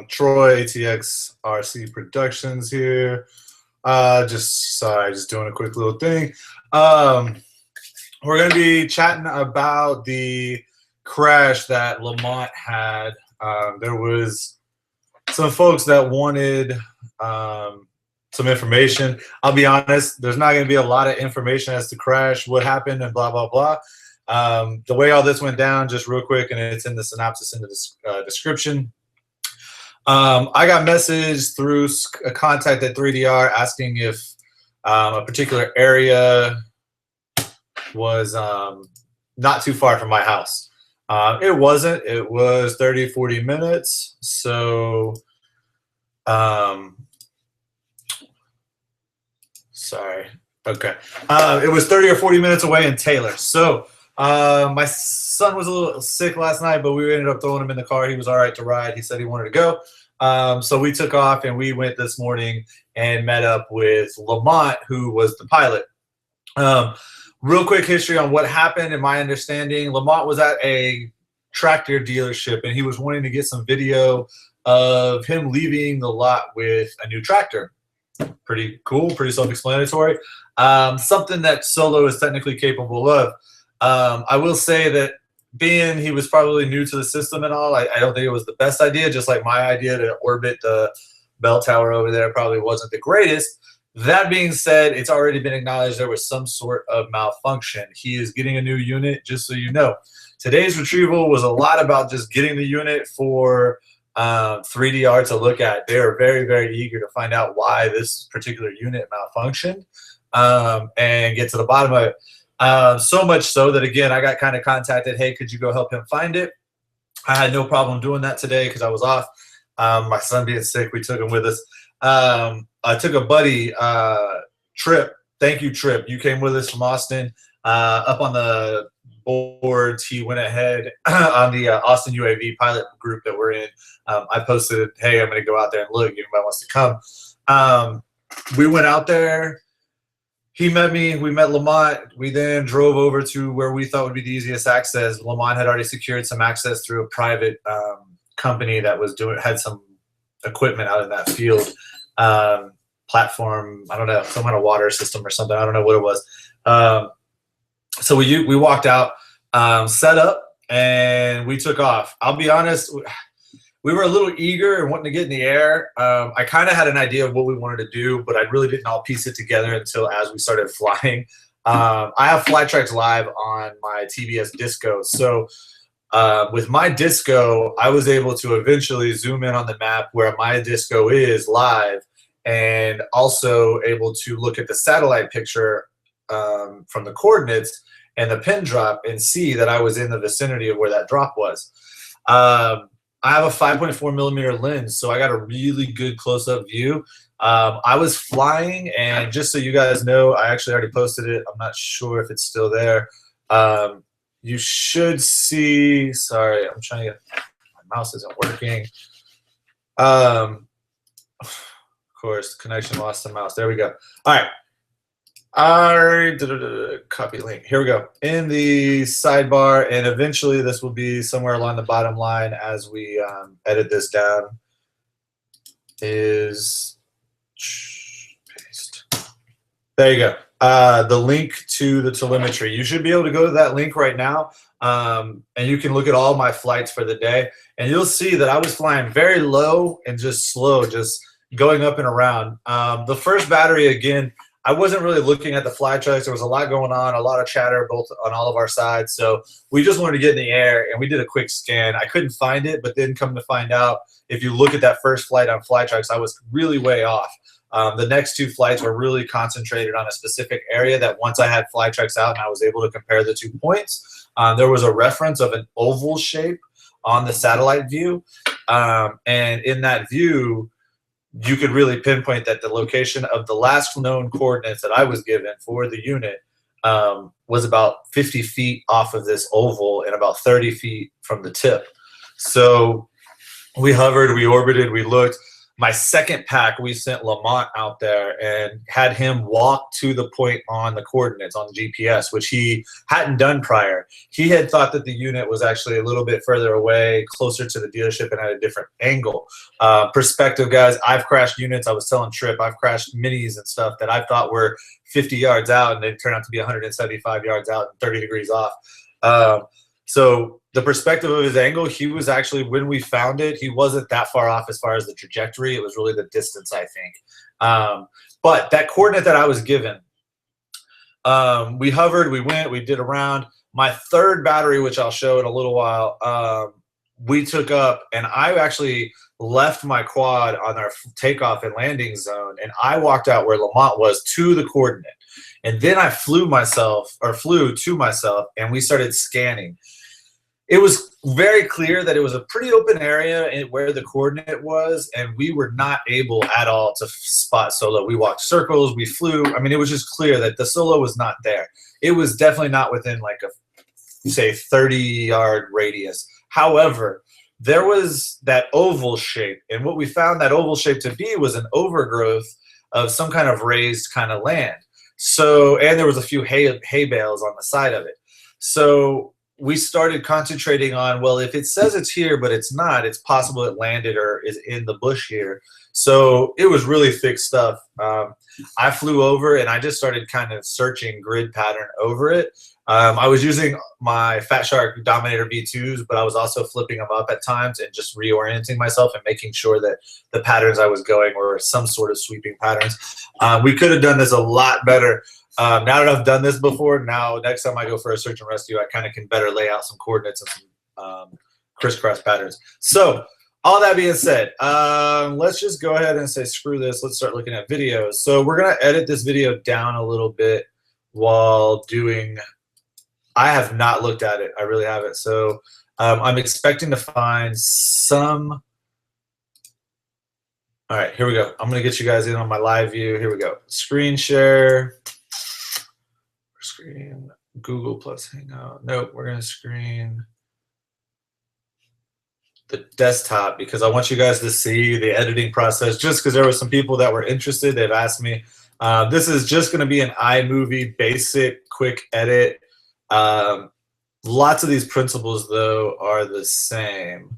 Troy, ATX RC Productions here. Just doing a quick little thing. We're going to be chatting about the crash that Lamont had. There was some folks that wanted some information. I'll be honest, there's not going to be a lot of information as to crash, what happened, and blah, blah, blah. The way all this went down, just real quick, and it's in the synopsis in the description. I got messaged through a contact at 3DR asking if a particular area was not too far from my house. It wasn't. It was 30, 40 minutes. So, sorry. Okay. It was 30 or 40 minutes away in Taylor. So, my son was a little sick last night, but we ended up throwing him in the car. He was all right to ride. He said he wanted to go. So we took off and we went this morning and met up with Lamont, who was the pilot. Real quick history on what happened. In my understanding, Lamont was at a tractor dealership and he was wanting to get some video of him leaving the lot with a new tractor. Pretty cool, pretty self-explanatory. Something that Solo is technically capable of. I will say that being he was probably new to the system and all, I don't think it was the best idea, just like my idea to orbit the bell tower over there probably wasn't the greatest. That being said, it's already been acknowledged there was some sort of malfunction. He is getting a new unit, just so you know. Today's retrieval was a lot about just getting the unit for 3DR to look at. They are very, very eager to find out why this particular unit malfunctioned and get to the bottom of it. So much so that, again, I got kind of contacted, hey, could you go help him find it? I had no problem doing that today because I was off. My son being sick, we took him with us. I took a buddy, Tripp. Thank you, Tripp. You came with us from Austin. Up on the boards, he went ahead on the Austin UAV pilot group that we're in. I posted, hey, I'm going to go out there and look. Anybody wants to come? We went out there. He met me. We met Lamont. We then drove over to where we thought would be the easiest access. Lamont had already secured some access through a private company that was had some equipment out in that field. Platform, I don't know, some kind of water system or something. I don't know what it was. So we walked out, set up, and we took off. I'll be honest, we were a little eager and wanting to get in the air. I kind of had an idea of what we wanted to do, but I really didn't all piece it together until as we started flying. I have Flytrex live on my TBS Disco. So with my Disco, I was able to eventually zoom in on the map where my Disco is live, and also able to look at the satellite picture from the coordinates and the pin drop and see that I was in the vicinity of where that drop was. I have a 5.4 millimeter lens, so I got a really good close-up view. I was flying, and just so you guys know, I actually already posted it. I'm not sure if it's still there. You should see, sorry, I'm trying to, my mouse isn't working. Of course, connection lost the mouse. There we go. All right. Copy link. Here we go. In the sidebar, and eventually this will be somewhere along the bottom line as we edit this down. Is paste. There you go. The link to the telemetry. You should be able to go to that link right now, and you can look at all my flights for the day, and you'll see that I was flying very low and just slow, just going up and around. The first battery, again, I wasn't really looking at the Flytrex. There was a lot going on, a lot of chatter both on all of our sides. So we just wanted to get in the air, and we did a quick scan. I couldn't find it, but then come to find out, if you look at that first flight on Flytrex, I was really way off. The next two flights were really concentrated on a specific area that once I had Flytrex out and I was able to compare the 2 points, there was a reference of an oval shape on the satellite view. And in that view, you could really pinpoint that the location of the last known coordinates that I was given for the unit was about 50 feet off of this oval and about 30 feet from the tip. So we hovered, we orbited, we looked. My second pack, we sent Lamont out there and had him walk to the point on the coordinates on the GPS, which he hadn't done prior. He had thought that the unit was actually a little bit further away, closer to the dealership and at a different angle. Perspective, guys, I've crashed units. I was telling Tripp, I've crashed minis and stuff that I thought were 50 yards out, and they turned out to be 175 yards out and 30 degrees off. So the perspective of his angle, he was actually, when we found it, he wasn't that far off as far as the trajectory. It was really the distance, I think. But that coordinate that I was given, we hovered, we went, we did a round. My third battery, which I'll show in a little while, we took up, and I actually left my quad on our takeoff and landing zone, and I walked out where Lamont was to the coordinate. And then I flew to myself, and we started scanning. It was very clear that it was a pretty open area where the coordinate was, and we were not able at all to spot Solo. We walked circles, we flew. I mean, it was just clear that the Solo was not there. It was definitely not within like a, say, 30-yard radius. However, there was that oval shape, and what we found that oval shape to be was an overgrowth of some kind of raised kind of land. So, and there was a few hay bales on the side of it. So we started concentrating on, well, if it says it's here, but it's not, it's possible it landed or is in the bush here. So it was really thick stuff. I flew over and I just started kind of searching grid pattern over it. I was using my Fatshark Dominator V2s, but I was also flipping them up at times and just reorienting myself and making sure that the patterns I was going were some sort of sweeping patterns. We could have done this a lot better. Now that I've done this before, now next time I go for a search and rescue, I kind of can better lay out some coordinates and some crisscross patterns. So all that being said, let's just go ahead and say screw this. Let's start looking at videos. So we're going to edit this video down a little bit while doing, I have not looked at it. I really haven't. So I'm expecting to find some. All right, here we go. I'm going to get you guys in on my live view. Here we go. Screen share. Screen Google plus Hangout. Nope, we're going to screen the desktop because I want you guys to see the editing process, just because there were some people that were interested. They've asked me. This is just going to be an iMovie basic quick edit. Lots of these principles, though, are the same.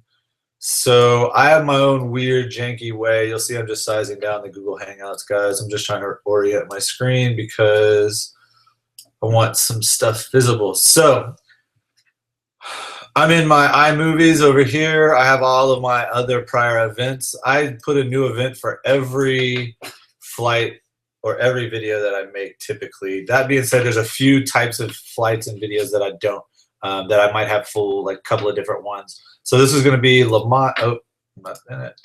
So I have my own weird, janky way. You'll see I'm just sizing down the Google Hangouts, guys. I'm just trying to orient my screen because I want some stuff visible. So I'm in my iMovies over here. I have all of my other prior events. I put a new event for every flight or every video that I make typically. That being said, there's a few types of flights and videos that I don't, that I might have full, like, couple of different ones. So this is going to be Lamont, oh, not in it.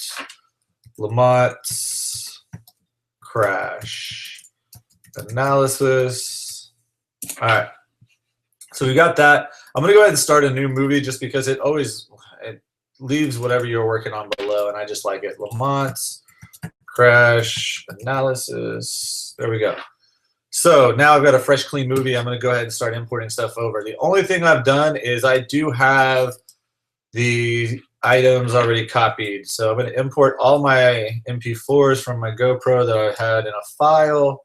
Lamont's crash analysis. All right. So we got that. I'm going to go ahead and start a new movie just because it leaves whatever you're working on below, and I just like it. Lamont's crash analysis. There we go. So now I've got a fresh, clean movie. I'm going to go ahead and start importing stuff over. The only thing I've done is I do have the items already copied. So I'm going to import all my MP4s from my GoPro that I had in a file,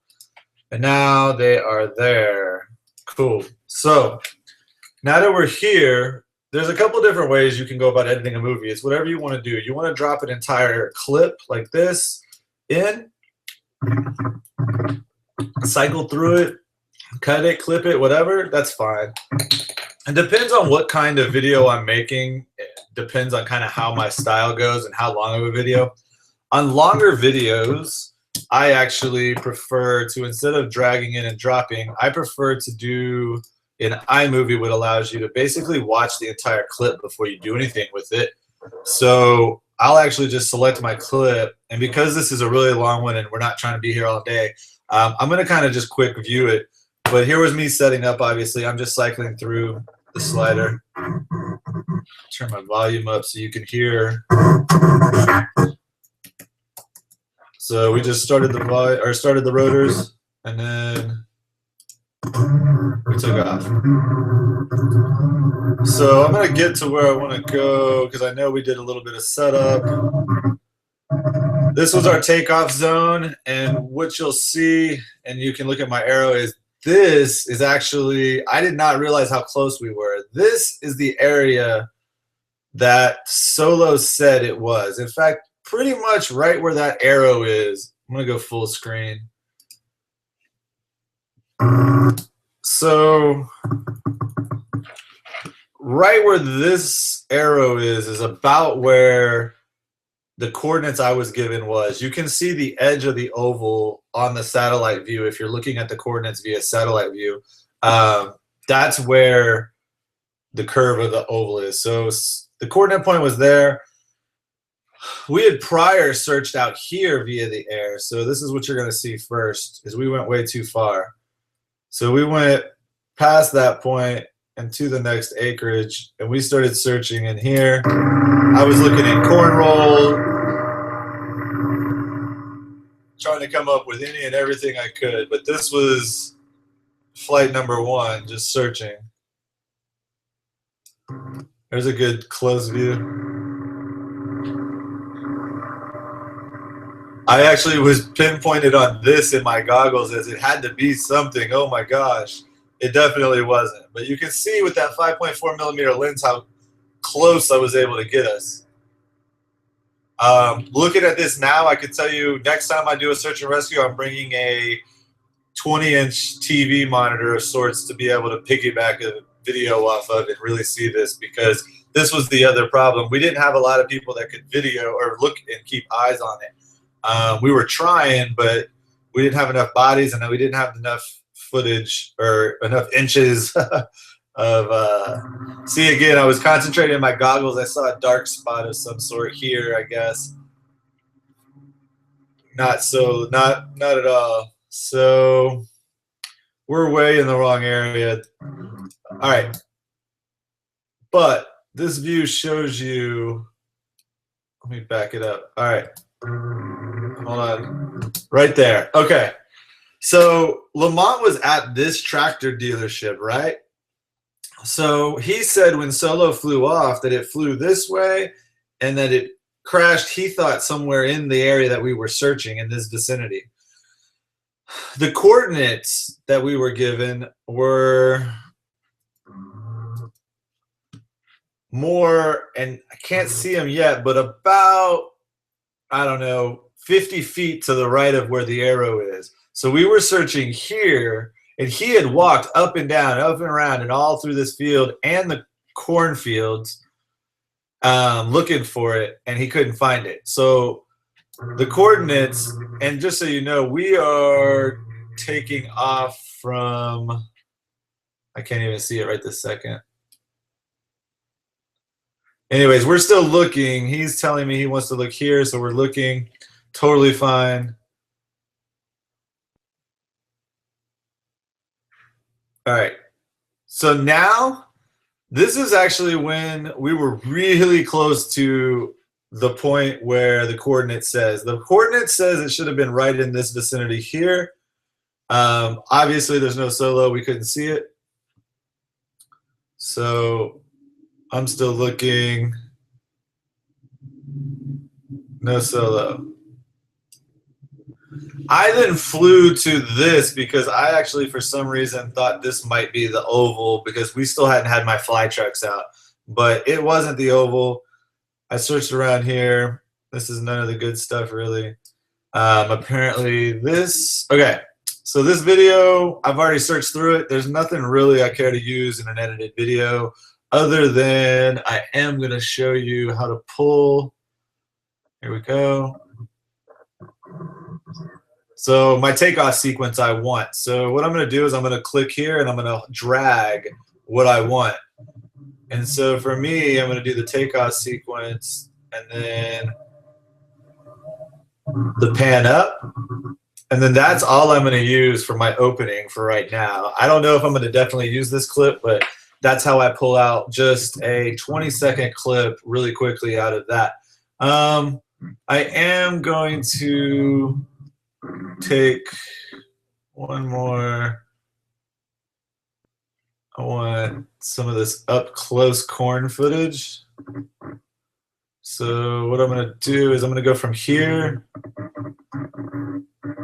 and now they are there. Cool. So now that we're here, there's a couple different ways you can go about editing a movie. It's whatever you want to do. You want to drop an entire clip like this in, cycle through it, cut it, clip it, whatever, that's fine. It depends on what kind of video I'm making. It depends on kind of how my style goes and how long of a video. On longer videos, I actually prefer to, instead of dragging in and dropping, I prefer to do in iMovie, what allows you to basically watch the entire clip before you do anything with it. So I'll actually just select my clip, and because this is a really long one and we're not trying to be here all day, I'm going to kind of just quick view it. But here was me setting up, obviously. I'm just cycling through the slider. Turn my volume up so you can hear. So we just started the rotors, and then we took off. So I'm going to get to where I want to go because I know we did a little bit of setup. This was our takeoff zone, and what you'll see, and you can look at my arrow, is this is actually, I did not realize how close we were. This is the area that Solo said it was. In fact, pretty much right where that arrow is. I'm gonna go full screen. So right where this arrow is about where the coordinates I was given was. You can see the edge of the oval on the satellite view if you're looking at the coordinates via satellite view. That's where the curve of the oval is. So the coordinate point was there. We had prior searched out here via the air. So this is what you're going to see first, is we went way too far. So we went past that point and to the next acreage, and we started searching in here. I was looking at corn roll, trying to come up with any and everything I could, but this was flight number 1, just searching. There's a good close view. I actually was pinpointed on this in my goggles as it had to be something. Oh my gosh. It definitely wasn't. But you can see with that 5.4 millimeter lens how close I was able to get us. Looking at this now, I can tell you next time I do a search and rescue, I'm bringing a 20-inch TV monitor of sorts to be able to piggyback a video off of and really see this, because this was the other problem. We didn't have a lot of people that could video or look and keep eyes on it. We were trying, but we didn't have enough bodies, and we didn't have enough footage or enough inches of see, again, I was concentrating in my goggles. I saw a dark spot of some sort here, I guess. Not at all. So we're way in the wrong area. All right, but this view shows you, let me back it up. All right, hold on, right there. Okay, so Lamont was at this tractor dealership, right? So he said when Solo flew off that it flew this way and that it crashed, he thought, somewhere in the area that we were searching in this vicinity. The coordinates that we were given were more, and I can't see them yet, but about, I don't know, 50 feet to the right of where the arrow is. So we were searching here, and he had walked up and down, up and around, and all through this field and the cornfields looking for it, and he couldn't find it. So the coordinates, and just so you know, we are taking off from, I can't even see it right this second. Anyways, we're still looking. He's telling me he wants to look here, so we're looking. Totally fine. All right. So now, this is actually when we were really close to the point where the coordinate says. The coordinate says it should have been right in this vicinity here. Obviously, there's no Solo. We couldn't see it. So I'm still looking. No Solo. I then flew to this because I actually, for some reason, thought this might be the oval because we still hadn't had my Flytrex out. But it wasn't the oval. I searched around here. This is none of the good stuff, really. Apparently this, okay. So this video, I've already searched through it. There's nothing really I care to use in an edited video other than I am going to show you how to pull. Here we go. So my takeoff sequence I want. So what I'm going to do is I'm going to click here and I'm going to drag what I want. And so for me, I'm going to do the takeoff sequence and then the pan up. And then that's all I'm going to use for my opening for right now. I don't know if I'm going to definitely use this clip, but that's how I pull out just a 20-second clip really quickly out of that. I am going to take one more. I want some of this up close corn footage. So what I'm going to do is I'm going to go from here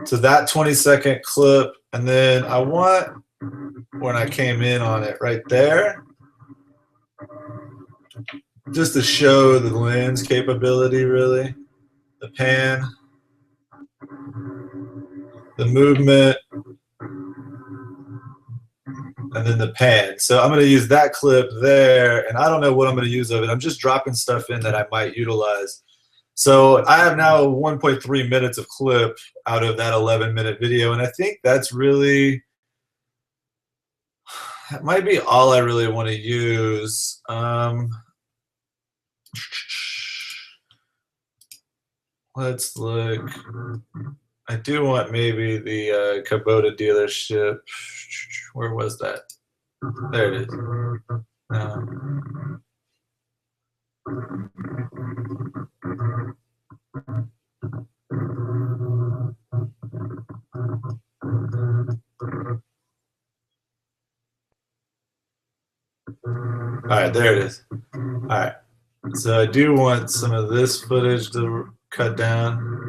to that 20-second clip, and then I want, when I came in on it right there, just to show the lens capability, really, the pan, the movement, and then the pan. So I'm going to use that clip there, and I don't know what I'm going to use of it. I'm just dropping stuff in that I might utilize. So I have now 1.3 minutes of clip out of that 11-minute video, and I think that's really, that might be all I really want to use. Let's look. I do want maybe the Kubota dealership. Where was that? There it is. All right, there it is. All right. So I do want some of this footage to cut down.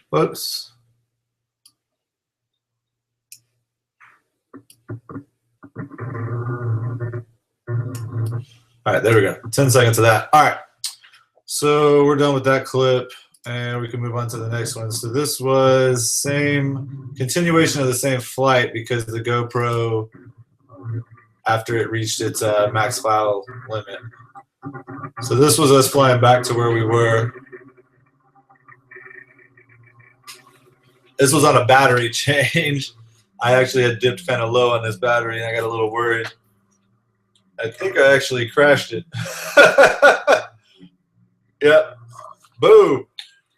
Whoops. All right, there we go. 10 seconds of that. All right. So we're done with that clip, and we can move on to the next one. So this was same continuation of the same flight, because the GoPro, after it reached its max file limit. So this was us flying back to where we were. This was on a battery change. I actually had dipped kind of low on this battery, and I got a little worried. I think I actually crashed it. Yep. Boom.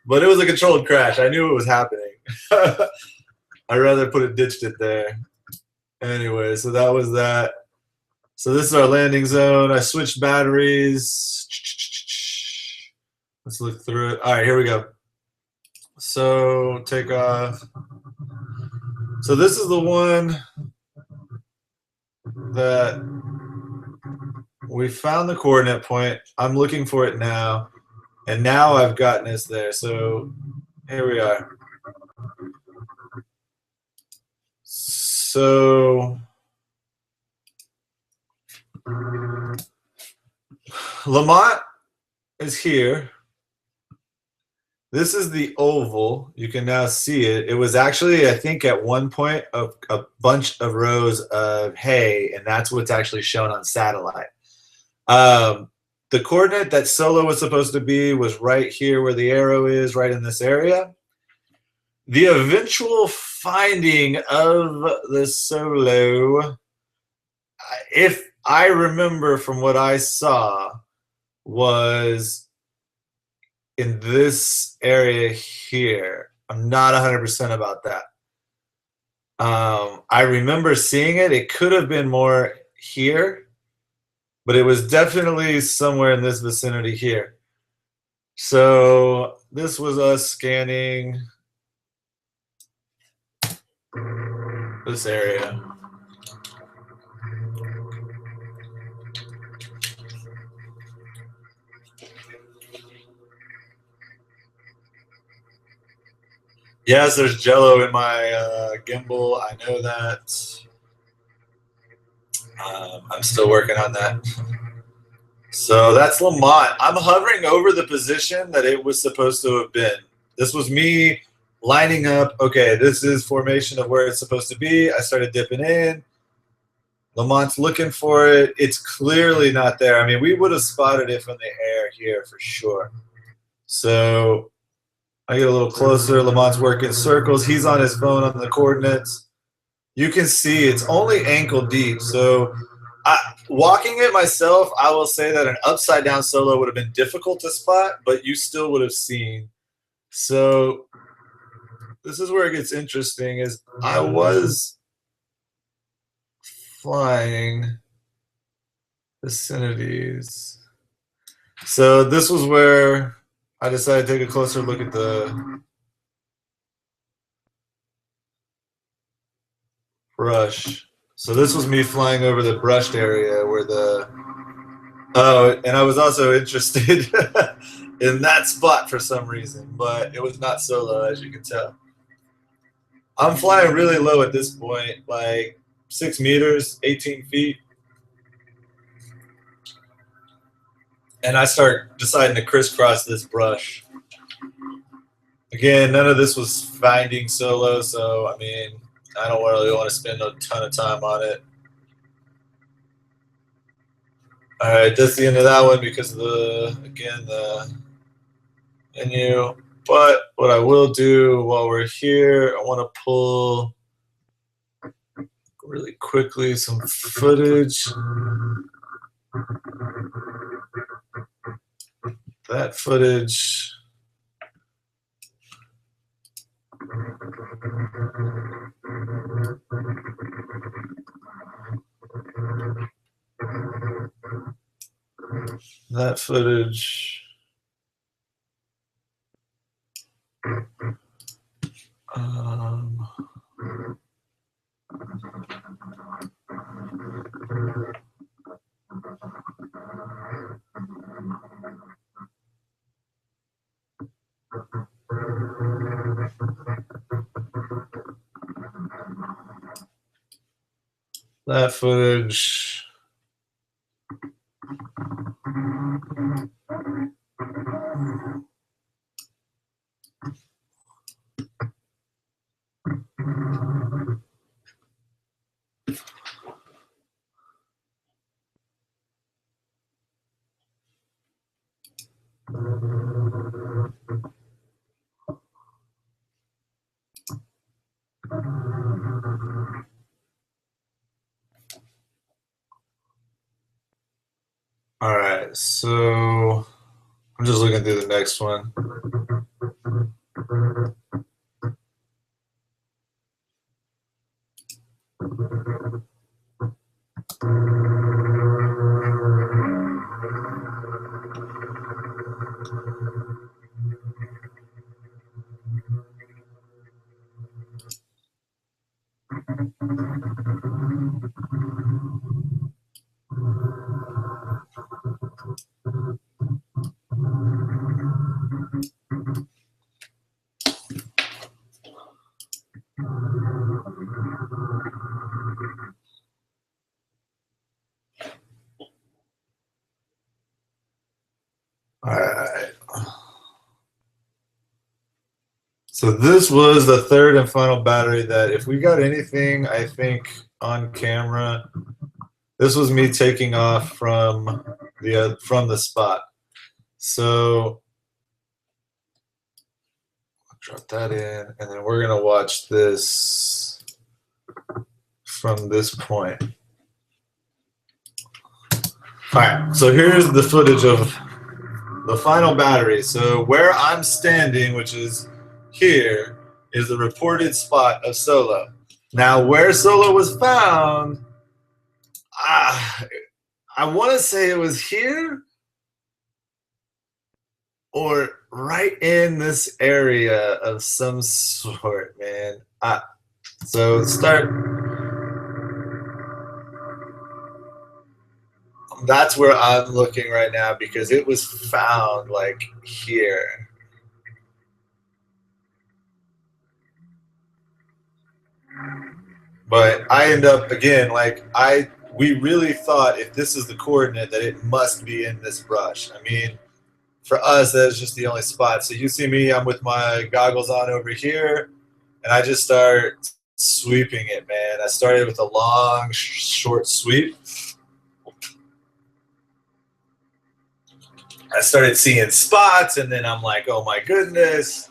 But it was a controlled crash. I knew it was happening. I'd rather ditched it there. Anyway, so that was that. So this is our landing zone. I switched batteries. Let's look through it. All right, here we go. So take off. So this is the one that we found the coordinate point. I'm looking for it now. And now I've gotten us there. So here we are. So Lamont is here. This is the oval. You can now see it. It was actually, I think, at one point a bunch of rows of hay, and that's what's actually shown on satellite. The coordinate that Solo was supposed to be was right here where the arrow is, right in this area. The eventual finding of the Solo, if I remember from what I saw, was in this area here. I'm not 100% about that. I remember seeing it. It could have been more here, but it was definitely somewhere in this vicinity here. So this was us scanning this area. Yes, there's jello in my gimbal. I know that. I'm still working on that. So that's Lamont. I'm hovering over the position that it was supposed to have been. This was me lining up. Okay, this is formation of where it's supposed to be. I started dipping in. Lamont's looking for it. It's clearly not there. I mean, we would have spotted it from the air here for sure. So I get a little closer. Lamont's working circles. He's on his phone on the coordinates. You can see it's only ankle deep. So walking it myself, I will say that an upside down Solo would have been difficult to spot, but you still would have seen. So this is where it gets interesting, is I was flying vicinities. So this was where I decided to take a closer look at the brush. So this was me flying over the brushed area where the, oh, and I was also interested in that spot for some reason, but it was not solo, as you can tell. I'm flying really low at this point, like 6 meters, 18 feet. And I start deciding to crisscross this brush. Again, none of this was finding solo, so I mean, I don't really want to spend a ton of time on it. All right, that's the end of that one because of the, again, the menu. But what I will do while we're here, I want to pull really quickly some footage. That footage. That footage. That footage. All right, so I'm just looking through the next one. All right. So this was the third and final battery that if we got anything, I think, on camera, this was me taking off from the spot. So I'll drop that in, and then we're gonna watch this from this point. All right, so here's the footage of the final battery. So where I'm standing, which is here, is the reported spot of solo. Now, where solo was found, I want to say it was here or right in this area of some sort, man. So that's where I'm looking right now because it was found like here. But I end up again, like we really thought if this is the coordinate that it must be in this brush. I mean, for us, that's just the only spot. So you see me, I'm with my goggles on over here, and I just start sweeping it, man. I started with a long, short sweep. I started seeing spots, and then I'm like, oh my goodness.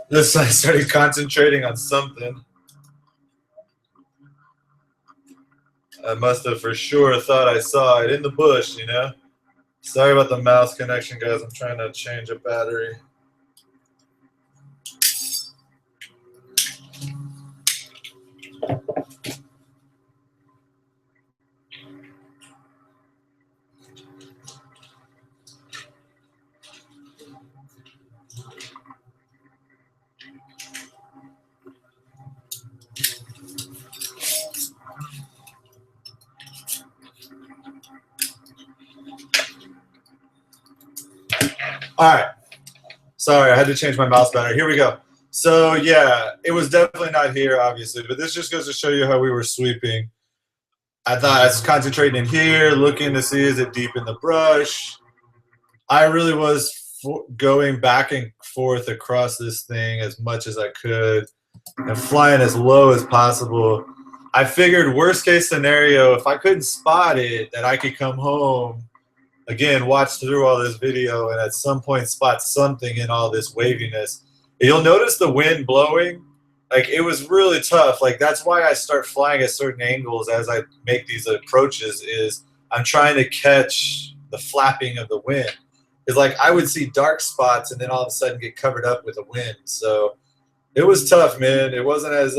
This I started concentrating on something. I must have for sure thought I saw it in the bush, you know? Sorry about the mouse connection, guys. I'm trying to change a battery. All right. Sorry, I had to change my mouse battery. Here we go. So, yeah, it was definitely not here, obviously, but this just goes to show you how we were sweeping. I thought I was concentrating in here, looking to see is it deep in the brush. I really was going back and forth across this thing as much as I could and flying as low as possible. I figured worst case scenario, if I couldn't spot it, that I could come home, again, watch through all this video and at some point spot something in all this waviness. You'll notice the wind blowing. Like, it was really tough. Like, that's why I start flying at certain angles as I make these approaches, is I'm trying to catch the flapping of the wind. It's like I would see dark spots and then all of a sudden get covered up with the wind. So it was tough, man. It wasn't as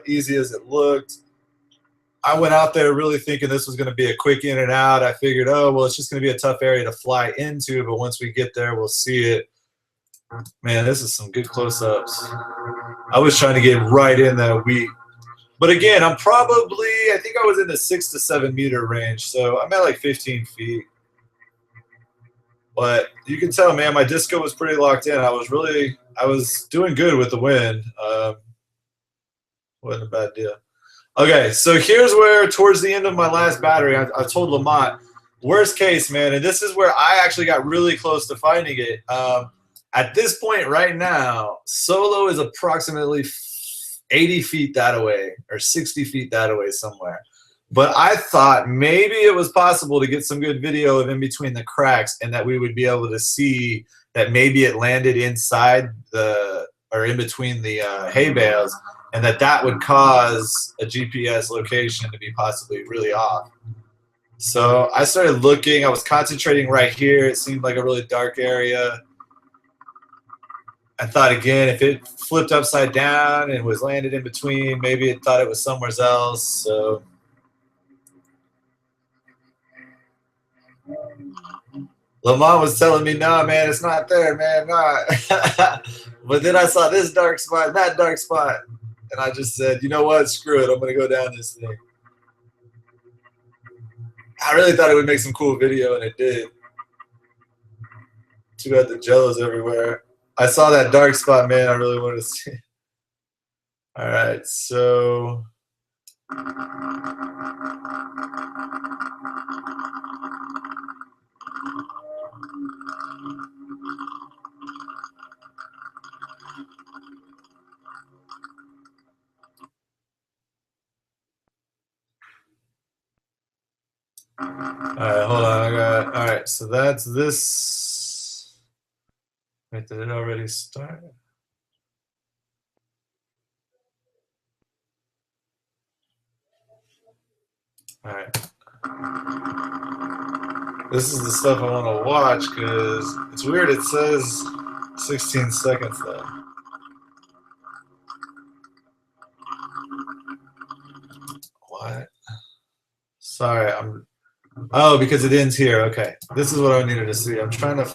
easy as it looked. I went out there really thinking this was going to be a quick in and out. I figured, oh, well, it's just going to be a tough area to fly into, but once we get there, we'll see it. Man, this is some good close-ups. I was trying to get right in that wheat. But again, I think I was in the 6 to 7 meter range, so I'm at like 15 feet. But you can tell, man, my disco was pretty locked in. I was doing good with the wind. Wasn't a bad deal. Okay, so here's where, towards the end of my last battery, I told Lamont, worst case, man, and this is where I actually got really close to finding it. At this point right now, Solo is approximately 80 feet that away or 60 feet that away somewhere. But I thought maybe it was possible to get some good video of in between the cracks and that we would be able to see that maybe it landed inside or in between the hay bales, and that would cause a GPS location to be possibly really off. So I started looking. I was concentrating right here. It seemed like a really dark area. I thought, again, if it flipped upside down and was landed in between, maybe it thought it was somewhere else. So Lamont was telling me, no, man, it's not there, man, not. But then I saw this dark spot, that dark spot. And I just said, you know what? Screw it. I'm going to go down this thing. I really thought it would make some cool video, and it did. Too bad the jello's everywhere. I saw that dark spot, man. I really wanted to see it. All right, so. All right, hold on. All right, so that's this. Wait, did it already start? All right. This is the stuff I want to watch because it's weird. It says 16 seconds though. What? Sorry, oh, because it ends here. Okay, this is what I needed to see. I'm trying to.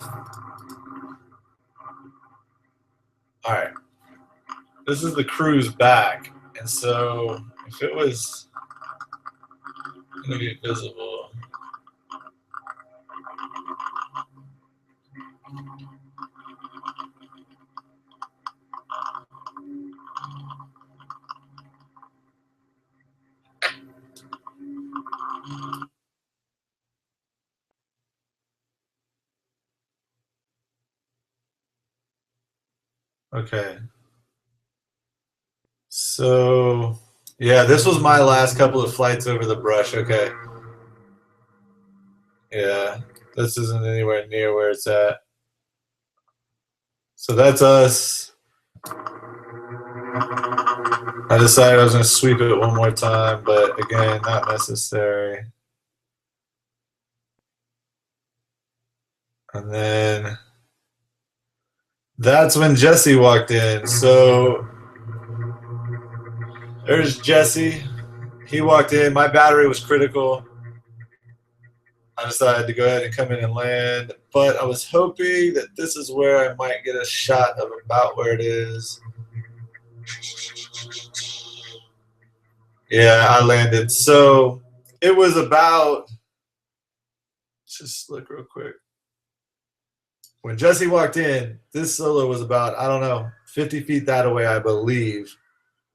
All right, this is the cruise back, and so if it was going to be visible. Okay. So, yeah, this was my last couple of flights over the brush. Okay. Yeah, this isn't anywhere near where it's at. So that's us. I decided I was going to sweep it one more time, but again, not necessary. And then that's when Jesse walked in. So there's Jesse. He walked in. My battery was critical. I decided to go ahead and come in and land, but I was hoping that this is where I might get a shot of about where it is. Yeah, I landed. So it was about, let's just look real quick. When Jesse walked in, this solo was about, I don't know, 50 feet that away, I believe.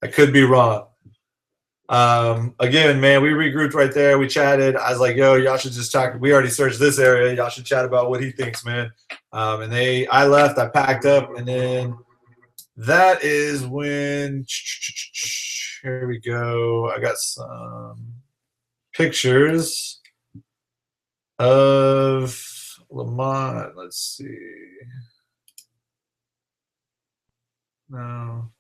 I could be wrong. Again, man, we regrouped right there. We chatted. I was like, yo, y'all should just talk. We already searched this area. Y'all should chat about what he thinks, man. And I left, I packed up, and then that is when, here we go. I got some pictures of Lamont. Let's see. No.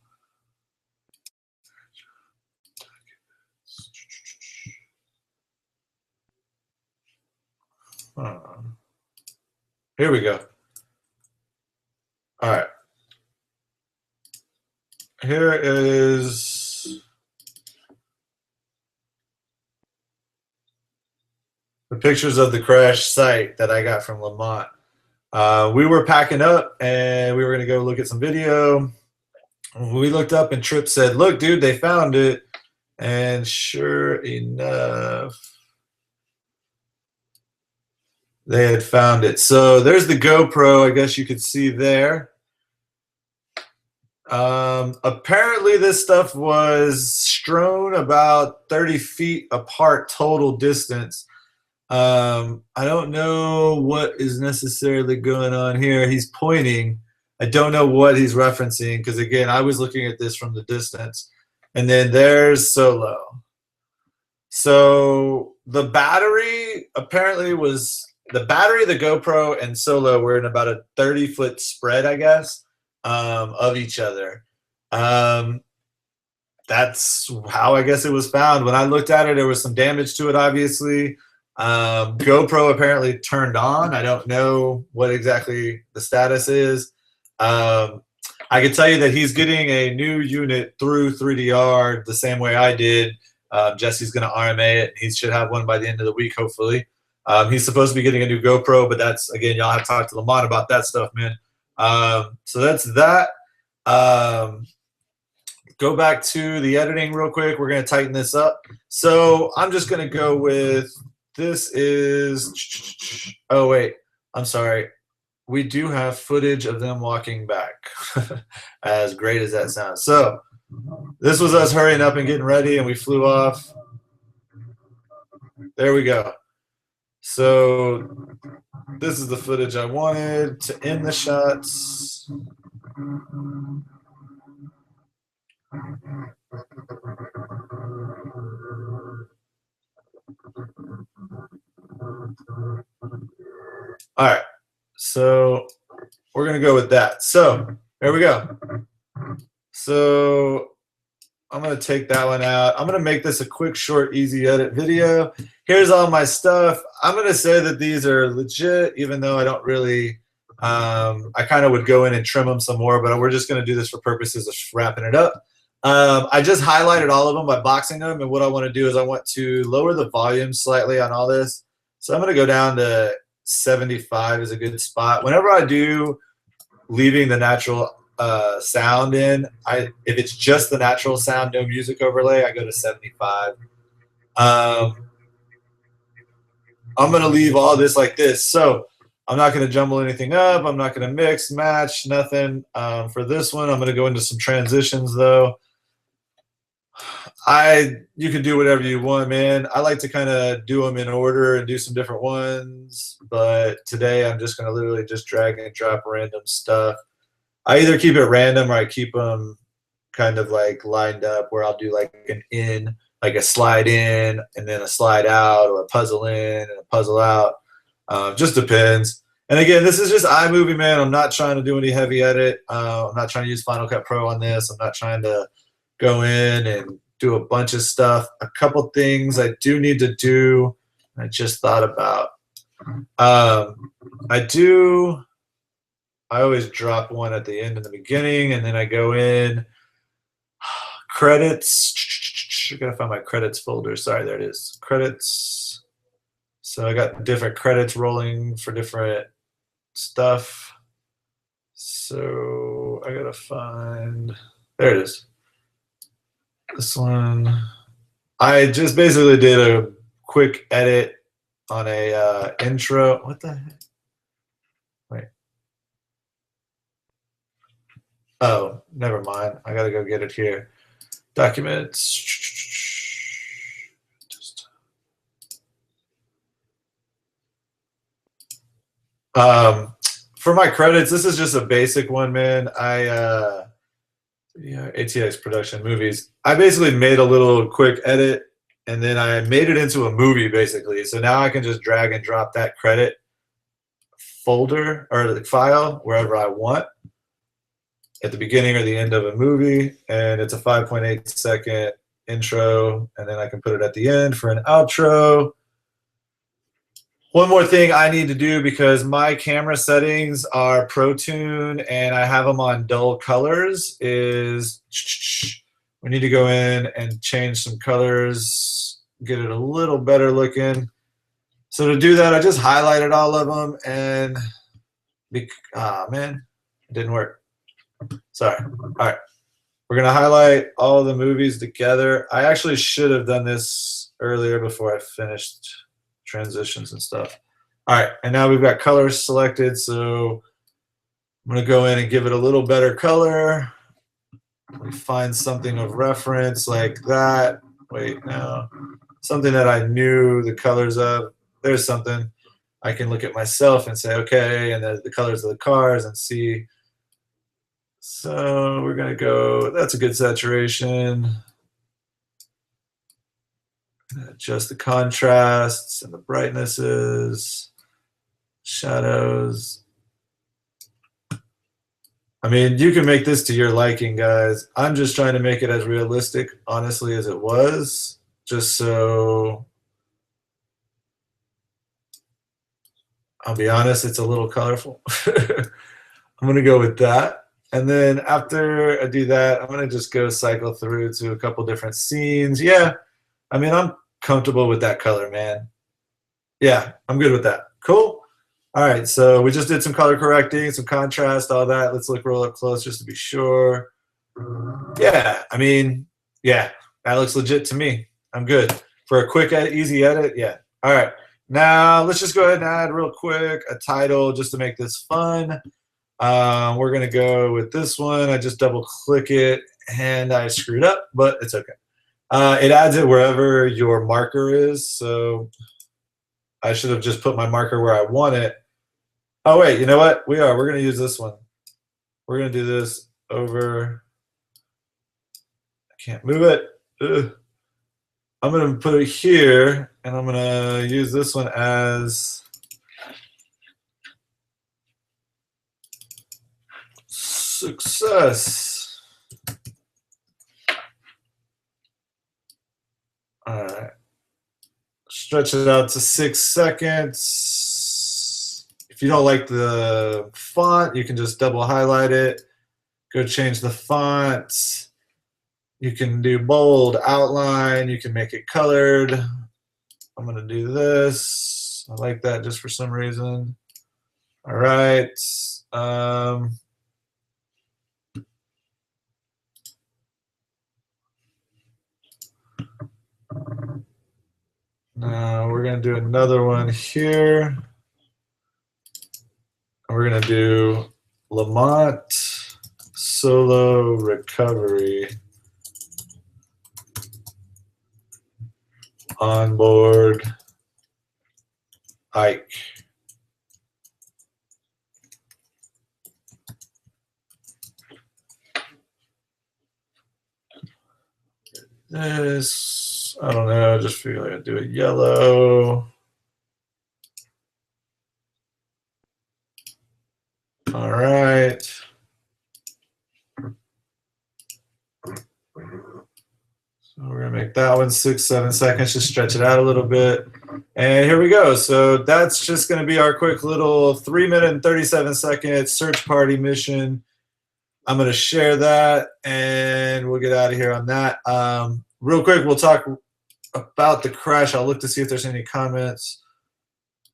Here we go. All right. Here is the pictures of the crash site that I got from Lamont. We were packing up and we were going to go look at some video. We looked up and Tripp said, look, dude, they found it. And sure enough, they had found it. So there's the GoPro, I guess you could see there. Apparently this stuff was strewn about 30 feet apart total distance. I don't know what is necessarily going on here. He's pointing. I don't know what he's referencing because, again, I was looking at this from the distance. And then there's Solo. So the battery apparently was the battery, the GoPro, and Solo were in about a 30-foot spread, I guess, of each other. That's how I guess it was found. When I looked at it, there was some damage to it, obviously. GoPro apparently turned on. I don't know what exactly the status is. I can tell you that he's getting a new unit through 3DR the same way I did. Jesse's going to RMA it. He should have one by the end of the week, hopefully. He's supposed to be getting a new GoPro, but that's, again, y'all have to talk to Lamont about that stuff, man. So that's that. Go back to the editing real quick. We're going to tighten this up. So I'm just going to go with, this is, oh, wait, I'm sorry. We do have footage of them walking back, as great as that sounds. So this was us hurrying up and getting ready, and we flew off. There we go. So this is the footage I wanted to end the shots. All right. So we're going to go with that. So there we go. So I'm going to take that one out. I'm going to make this a quick, short, easy edit video. Here's all my stuff. I'm going to say that these are legit, even though I don't really, I kind of would go in and trim them some more, but we're just going to do this for purposes of wrapping it up. I just highlighted all of them by boxing them, and what I want to do is I want to lower the volume slightly on all this. So I'm going to go down to 75 is a good spot. Whenever I do leaving the natural sound in, if it's just the natural sound, no music overlay, I go to 75. I'm going to leave all this like this. So I'm not going to jumble anything up. I'm not going to mix, match, nothing. For this one, I'm going to go into some transitions, though. You can do whatever you want, man. I like to kind of do them in order and do some different ones, but today I'm just going to literally just drag and drop random stuff. I either keep it random or I keep them kind of like lined up where I'll do like an in, like a slide in and then a slide out, or a puzzle in and a puzzle out. Just depends. And again, this is just iMovie, man. I'm not trying to do any heavy edit. I'm not trying to use Final Cut Pro on this. I'm not trying to go in and do a bunch of stuff. A couple things I do need to do, I just thought about. I always drop one at the end and the beginning, and then I go in credits. I gotta find my credits folder. Sorry, there it is. Credits. So I got different credits rolling for different stuff. So I gotta find, there it is. This one. I just basically did a quick edit on a intro. What the heck? Wait. Oh, never mind. I gotta go get it here. Documents. For my credits, this is just a basic one, man. ATX production movies. I basically made a little quick edit, and then I made it into a movie, basically. So now I can just drag and drop that credit folder or the file wherever I want at the beginning or the end of a movie, and it's a 5.8 second intro, and then I can put it at the end for an outro. One more thing I need to do, because my camera settings are Pro Tune and I have them on dull colors, is we need to go in and change some colors, get it a little better looking. So to do that, I just highlighted all of them, and man, it didn't work. Sorry. All right. We're going to highlight all the movies together. I actually should have done this earlier before I finished transitions and stuff. All right, and now we've got colors selected, so I'm going to go in and give it a little better color. We find something of reference like that. Wait, no. Something that I knew the colors of. There's something. I can look at myself and say, okay, and the colors of the cars and see. So we're going to go, that's a good saturation. Adjust the contrasts and the brightnesses, shadows. I mean, you can make this to your liking, guys. I'm just trying to make it as realistic, honestly, as it was, just so I'll be honest, it's a little colorful. I'm going to go with that. And then after I do that, I'm going to just go cycle through to a couple different scenes. Yeah, I mean, I'm comfortable with that color, man. Yeah, I'm good with that. Cool. All right, so we just did some color correcting, some contrast, all that. Let's look real up close just to be sure. Yeah, I mean, yeah, that looks legit to me. I'm good. For a quick, easy edit, yeah. All right, now let's just go ahead and add real quick a title just to make this fun. We're going to go with this one. I just double click it and I screwed up, but it's okay. It adds it wherever your marker is, so I should have just put my marker where I want it. Oh, wait, you know what? We're going to use this one. We're going to do this over. I can't move it. Ugh. I'm going to put it here, and I'm going to use this one as success. All right. Stretch it out to 6 seconds. If you don't like the font, you can just double highlight it. Go change the font. You can do bold, outline. You can make it colored. I'm going to do this. I like that just for some reason. All right. Now we're going to do another one here. We're going to do Lamont Solo Recovery Onboard Ike. This, I don't know, just feel like I'd do it yellow. All right. We're gonna make that one 6-7 seconds, just stretch it out a little bit. And here we go. So that's just gonna be our quick little 3 minute and 37 second search party mission. I'm gonna share that and we'll get out of here on that. Real quick, we'll talk about the crash. I'll look to see if there's any comments.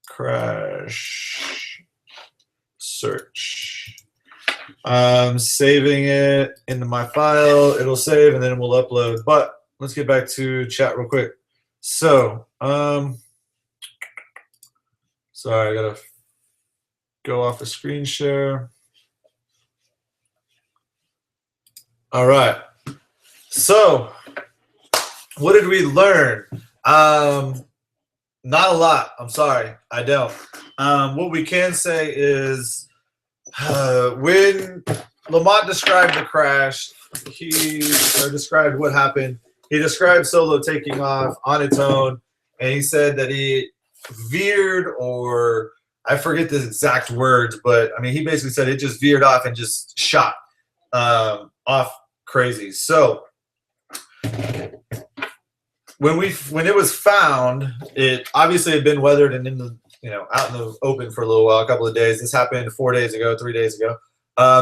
Crash search. Saving it into my file. It'll save and then we'll upload. But let's get back to chat real quick. So, sorry, I gotta go off the screen share. All right. So, what did we learn? Not a lot. I'm sorry. I don't. What we can say is when Lamont described the crash, he described what happened. He described Solo taking off on its own, and he said that he veered, or I forget the exact words, but I mean, he basically said it just veered off and just shot off crazy. So when it was found, it obviously had been weathered and in the out in the open for a little while, a couple of days. This happened 4 days ago, 3 days ago.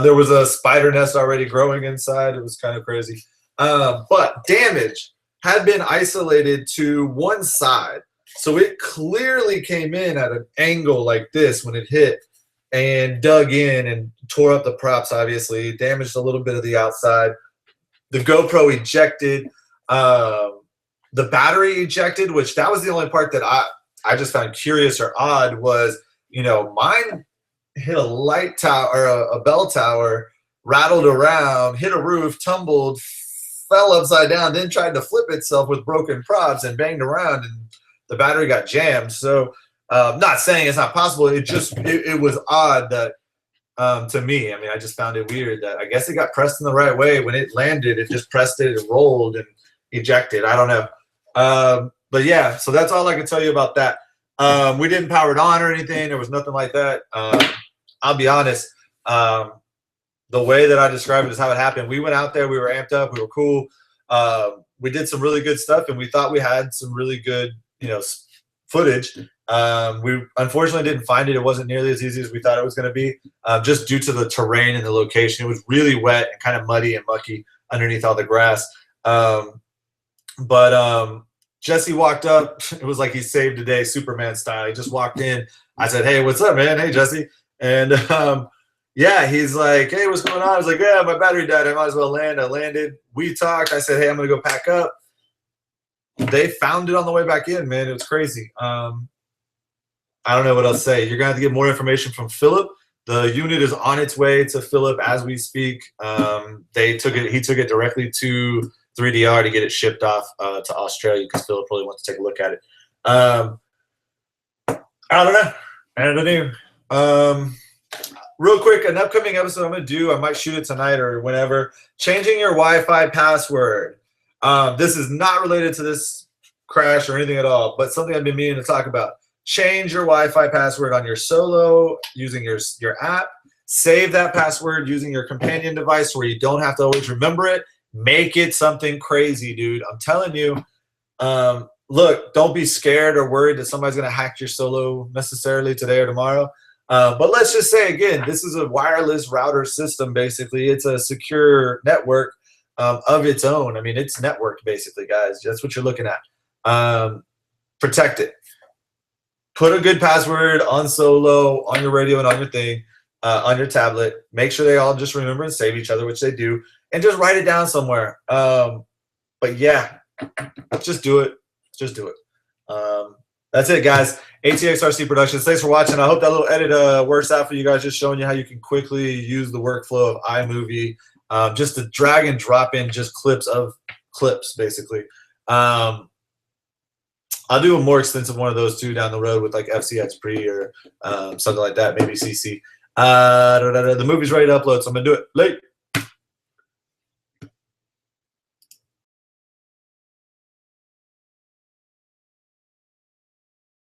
There was a spider nest already growing inside. It was kind of crazy. But damage had been isolated to one side. So it clearly came in at an angle like this when it hit and dug in and tore up the props, obviously. Damaged a little bit of the outside. The GoPro ejected. The battery ejected, which that was the only part that I just found curious or odd was, mine hit a light tower or a bell tower, rattled around, hit a roof, tumbled, fell upside down, then tried to flip itself with broken props and banged around, and the battery got jammed. So not saying it's not possible. It was odd that to me, I mean, I just found it weird that I guess it got pressed in the right way. When it landed, it just pressed it, it rolled and ejected. I don't know. But yeah, so that's all I can tell you about that. We didn't power it on or anything. There was nothing like that. I'll be honest. The way that I describe it is how it happened. We went out there. We were amped up. We were cool. We did some really good stuff, and we thought we had some really good, footage. We unfortunately didn't find it. It wasn't nearly as easy as we thought it was going to be, just due to the terrain and the location. It was really wet and kind of muddy and mucky underneath all the grass. But Jesse walked up. It was like he saved the day, Superman style. He just walked in. I said, "Hey, what's up, man? Hey, Jesse." And yeah, he's like, "Hey, what's going on?" I was like, "Yeah, my battery died. I might as well land." I landed. We talked. I said, "Hey, I'm gonna go pack up." They found it on the way back in, man. It was crazy. I don't know what else to say. You're gonna have to get more information from Philip. The unit is on its way to Philip as we speak. He took it directly to 3DR to get it shipped off to Australia because Philip really wants to take a look at it. I don't know. I don't know. Real quick, an upcoming episode I'm going to do, I might shoot it tonight or whenever, changing your Wi-Fi password. This is not related to this crash or anything at all, but something I've been meaning to talk about. Change your Wi-Fi password on your Solo using your app. Save that password using your companion device where you don't have to always remember it. Make it something crazy, dude. I'm telling you. Look, don't be scared or worried that somebody's going to hack your Solo necessarily today or tomorrow. But let's just say, again, this is a wireless router system, basically. It's a secure network of its own. I mean, it's networked, basically, guys. That's what you're looking at. Protect it. Put a good password on Solo, on your radio, and on your thing, on your tablet. Make sure they all just remember and save each other, which they do. And just write it down somewhere. But yeah, just do it. Just do it. That's it, guys. ATXRC Productions. Thanks for watching. I hope that little edit works out for you guys, just showing you how you can quickly use the workflow of iMovie, just to drag and drop in just clips of clips, basically. I'll do a more extensive one of those too down the road with like FCX Pre or something like that, maybe CC. The movie's ready to upload, so I'm going to do it. Late.